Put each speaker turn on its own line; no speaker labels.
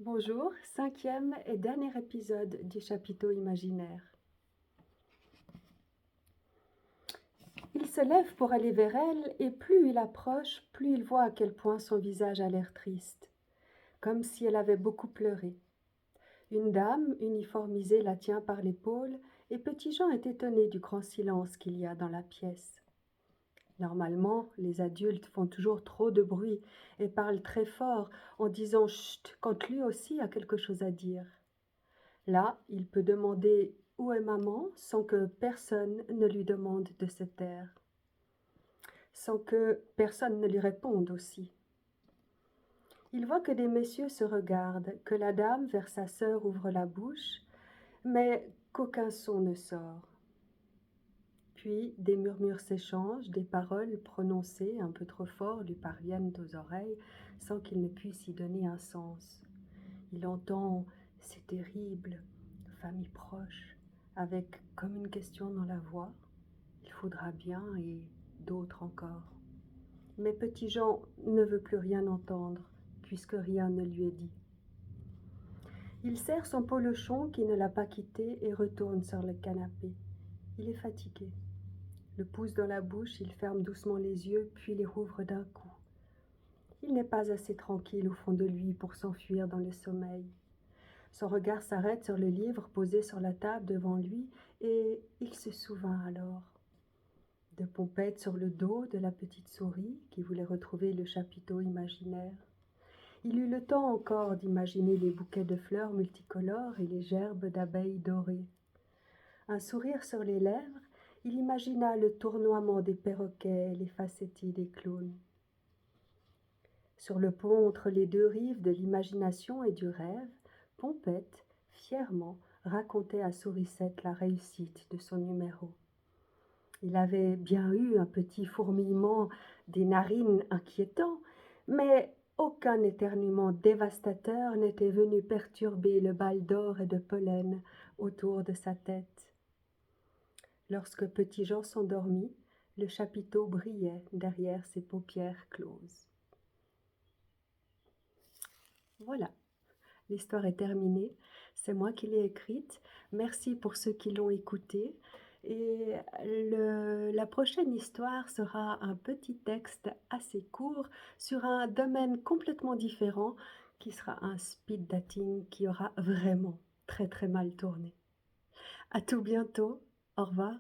Bonjour, cinquième et dernier épisode du chapiteau imaginaire. Il se lève pour aller vers elle et plus il approche, plus il voit à quel point son visage a l'air triste, comme si elle avait beaucoup pleuré. Une dame uniformisée la tient par l'épaule et Petit Jean est étonné du grand silence qu'il y a dans la pièce. Normalement, les adultes font toujours trop de bruit et parlent très fort en disant chut quand lui aussi a quelque chose à dire. Là, il peut demander où est maman sans que personne ne lui demande de se taire, sans que personne ne lui réponde aussi. Il voit que des messieurs se regardent, que la dame vers sa sœur ouvre la bouche, mais qu'aucun son ne sort. Puis des murmures s'échangent, des paroles prononcées un peu trop fort lui parviennent aux oreilles sans qu'il ne puisse y donner un sens. Il entend « c'est terrible », famille proche, avec comme une question dans la voix, il faudra bien et d'autres encore. Mais Petit Jean ne veut plus rien entendre, puisque rien ne lui est dit. Il serre son polochon qui ne l'a pas quitté et retourne sur le canapé. Il est fatigué. Le pouce dans la bouche, il ferme doucement les yeux, puis les rouvre d'un coup. Il n'est pas assez tranquille au fond de lui pour s'enfuir dans le sommeil. Son regard s'arrête sur le livre posé sur la table devant lui et il se souvint alors de Pompette sur le dos de la petite souris qui voulait retrouver le chapiteau imaginaire. Il eut le temps encore d'imaginer les bouquets de fleurs multicolores et les gerbes d'abeilles dorées. Un sourire sur les lèvres, il imagina le tournoiement des perroquets et les facéties des clowns. Sur le pont entre les deux rives de l'imagination et du rêve, Pompette, fièrement, racontait à Sourisette la réussite de son numéro. Il avait bien eu un petit fourmillement des narines inquiétant, mais aucun éternuement dévastateur n'était venu perturber le bal d'or et de pollen autour de sa tête. Lorsque Petit Jean s'endormit, le chapiteau brillait derrière ses paupières closes. Voilà. L'histoire est terminée, c'est moi qui l'ai écrite. Merci pour ceux qui l'ont écoutée. Et la prochaine histoire sera un petit texte assez court sur un domaine complètement différent qui sera un speed dating qui aura vraiment très très mal tourné. À tout bientôt, au revoir.